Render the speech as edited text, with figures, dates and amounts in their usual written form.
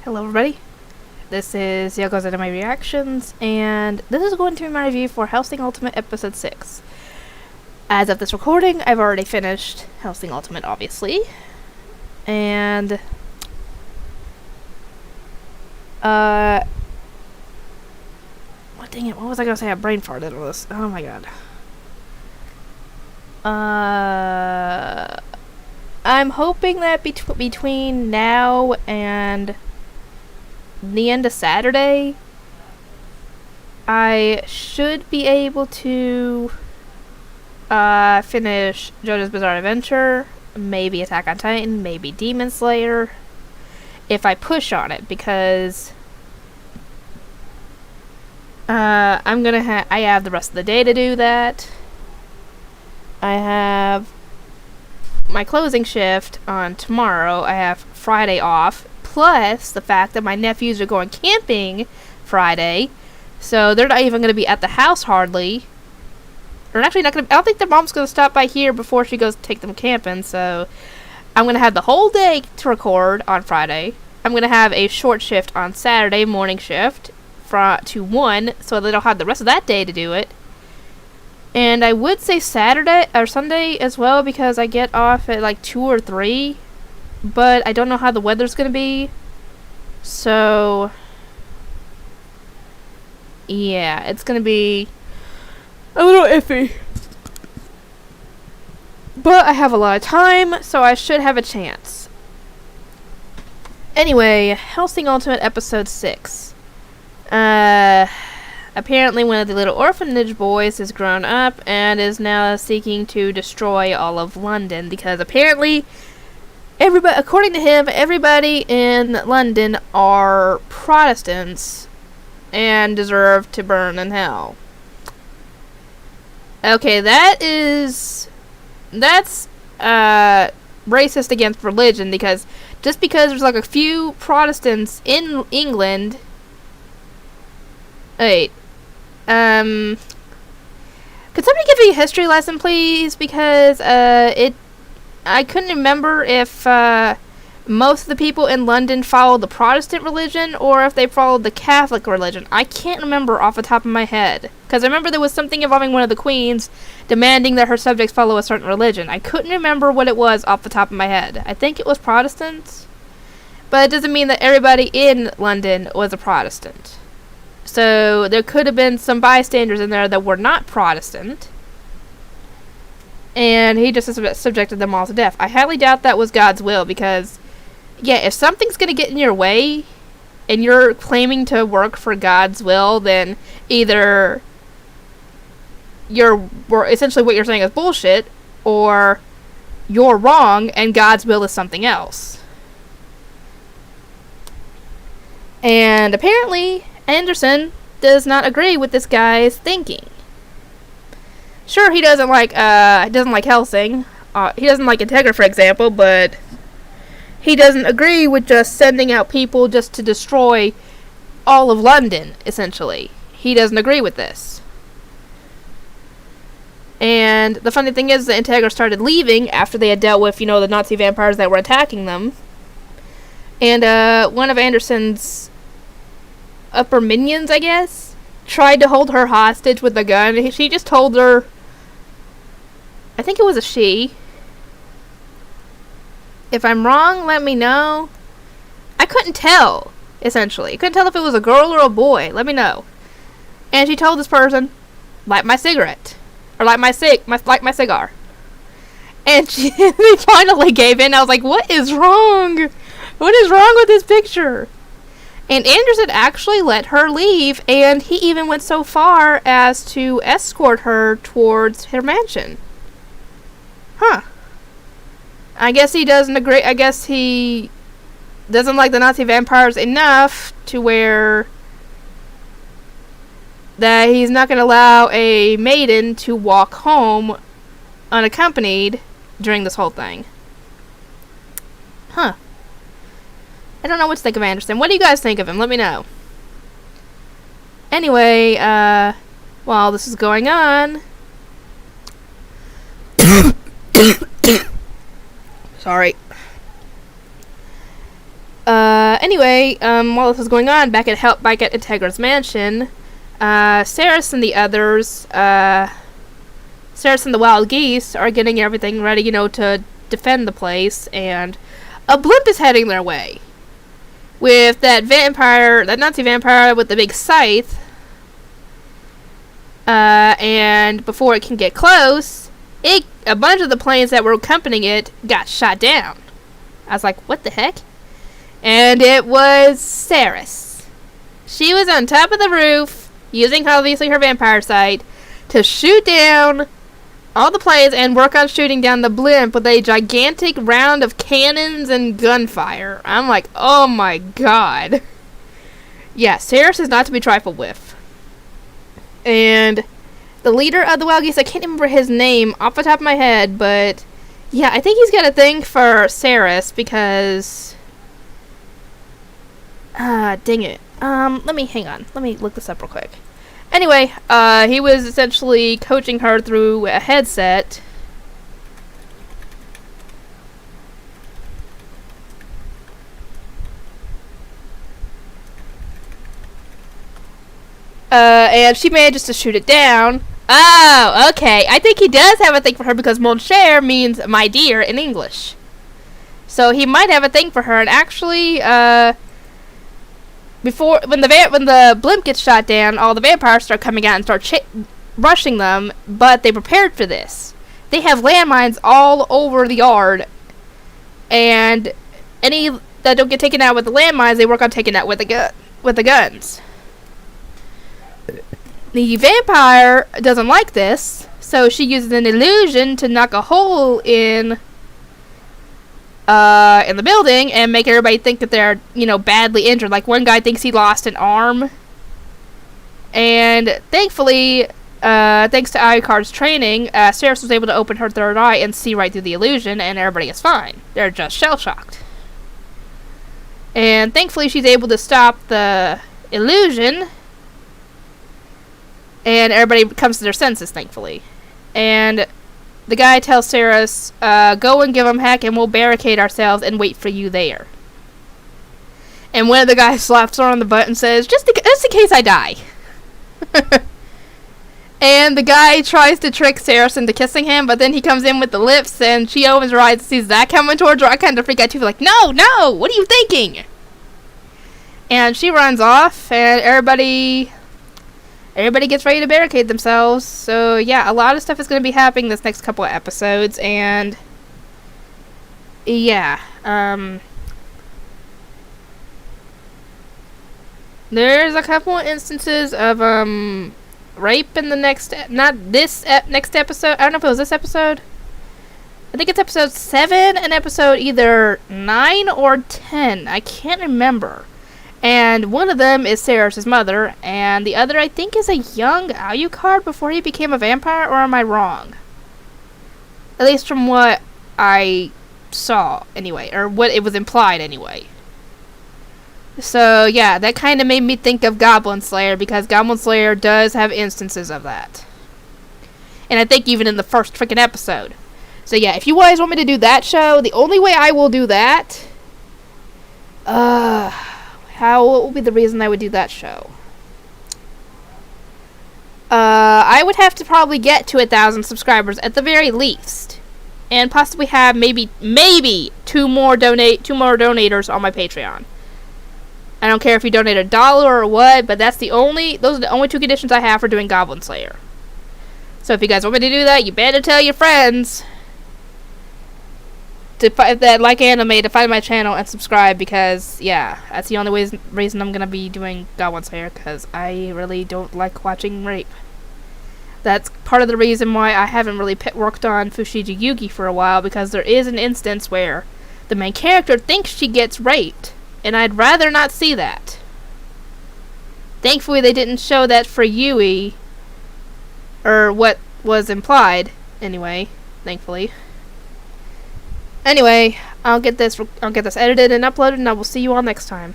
Hello everybody, this is Yoko's Anime Reactions, and this is going to be my review for Hellsing Ultimate Episode 6. As of this recording, I've already finished Hellsing Ultimate, obviously, and what dang it, what was I gonna say? I brain farted on this. Oh my god. I'm hoping that between now and the end of Saturday, I should be able to finish JoJo's Bizarre Adventure, maybe Attack on Titan, maybe Demon Slayer, if I push on it, because I have the rest of the day to do that. I have my closing shift on tomorrow. I have Friday off, plus the fact that my nephews are going camping Friday, so they're not even going to be at the house hardly. They're actually not going to. I don't think their mom's going to stop by here before she goes to take them camping, so I'm going to have the whole day to record on Friday. I'm going to have a short shift on Saturday, morning shift, to 1, so they don't have the rest of that day to do it. And I would say Saturday or Sunday as well, because I get off at like 2 or 3. But I don't know how the weather's going to be. So, yeah, it's going to be a little iffy. But I have a lot of time, so I should have a chance. Anyway, Hellsing Ultimate Episode 6. Apparently one of the little orphanage boys has grown up and is now seeking to destroy all of London, because apparently everybody, according to him, everybody in London are Protestants and deserve to burn in hell. Okay, that's racist against religion, because just because there's like a few Protestants in England. Wait. Could somebody give me a history lesson, please? Because, I couldn't remember if, most of the people in London followed the Protestant religion, or if they followed the Catholic religion. I can't remember off the top of my head. Because I remember there was something involving one of the queens demanding that her subjects follow a certain religion. I couldn't remember what it was off the top of my head. I think it was Protestants. But it doesn't mean that everybody in London was a Protestant. So there could have been some bystanders in there that were not Protestant, and he just subjected them all to death. I highly doubt that was God's will, because, yeah, if something's going to get in your way, and you're claiming to work for God's will, then either essentially what you're saying is bullshit, or you're wrong, and God's will is something else. And apparently Anderson does not agree with this guy's thinking. Sure, he doesn't like Hellsing. He doesn't like Integra, for example, but he doesn't agree with just sending out people just to destroy all of London, essentially. He doesn't agree with this. And the funny thing is that Integra started leaving after they had dealt with, the Nazi vampires that were attacking them. And one of Anderson's upper minions, I guess, tried to hold her hostage with a gun. She just told her, I think it was a she. If I'm wrong, let me know. I couldn't tell, essentially. I couldn't tell if it was a girl or a boy. Let me know. And she told this person, light my cigarette. Or light my cigar. And they finally gave in. I was like, what is wrong? What is wrong with this picture? And Anderson actually let her leave, and he even went so far as to escort her towards her mansion. Huh. I guess he doesn't agree. I guess he doesn't like the Nazi vampires enough to where that he's not going to allow a maiden to walk home unaccompanied during this whole thing. Huh. I don't know what to think of Anderson. What do you guys think of him? Let me know. Anyway, while this is going on, Sorry. Anyway, while this was going on, back at Integra's mansion, Saris and the others, Saris and the wild geese are getting everything ready, to defend the place, and a blimp is heading their way. With that Nazi vampire with the big scythe, and before it can get close, a bunch of the planes that were accompanying it got shot down. I was like, what the heck? And it was Saris. She was on top of the roof, using obviously her vampire sight, to shoot down all the planes and work on shooting down the blimp with a gigantic round of cannons and gunfire. I'm like, oh my god. Yeah, Saris is not to be trifled with. And the leader of the wild geese, I can't remember his name off the top of my head, but yeah, I think he's got a thing for Saris because... dang it. Let me look this up real quick. Anyway, he was essentially coaching her through a headset. And she manages to shoot it down. Oh, okay. I think he does have a thing for her because mon cher means my dear in English. So he might have a thing for her, and actually, when the blimp gets shot down, all the vampires start coming out and start rushing them, but they prepared for this. They have landmines all over the yard, and any that don't get taken out with the landmines, they work on taking out with the guns. The vampire doesn't like this, so she uses an illusion to knock a hole in the building and make everybody think that they're, badly injured. Like, one guy thinks he lost an arm. And thankfully, thanks to Alucard's training, Saris was able to open her third eye and see right through the illusion, and everybody is fine. They're just shell-shocked. And thankfully, she's able to stop the illusion, and everybody comes to their senses, thankfully. And the guy tells Saris, go and give him heck, and we'll barricade ourselves and wait for you there. And one of the guys slaps her on the butt and says, just in case I die. And the guy tries to trick Saris into kissing him, but then he comes in with the lips, and she opens her eyes and sees that coming towards her. I kind of freak out too, like, no, what are you thinking? And she runs off, and everybody gets ready to barricade themselves. So yeah, a lot of stuff is going to be happening this next couple of episodes, and yeah, there's a couple of instances of rape in the next, next episode. I don't know if it was this episode. I think it's episode 7 and episode either 9 or 10. I can't remember. And one of them is Saris' mother, and the other, I think, is a young Alucard before he became a vampire, or am I wrong? At least from what I saw, anyway, or what it was implied, anyway. So, yeah, that kind of made me think of Goblin Slayer, because Goblin Slayer does have instances of that. And I think even in the first freaking episode. So, yeah, if you guys want me to do that show, the only way I will do that... what would be the reason I would do that show? I would have to probably get to 1,000 subscribers at the very least, and possibly have maybe two more donators on my Patreon. I don't care if you donate $1 or what, but those are the only 2 conditions I have for doing Goblin Slayer. So if you guys want me to do that, you better tell your friends that like anime to find my channel and subscribe, because yeah, that's the only reason I'm gonna be doing Goblin Slayer, because I really don't like watching rape. That's part of the reason why I haven't really worked on Fushigi Yugi for a while, because there is an instance where the main character thinks she gets raped, and I'd rather not see that. Thankfully they didn't show that for Yui, or what was implied anyway, thankfully. Anyway, I'll get this edited and uploaded, and I will see you all next time.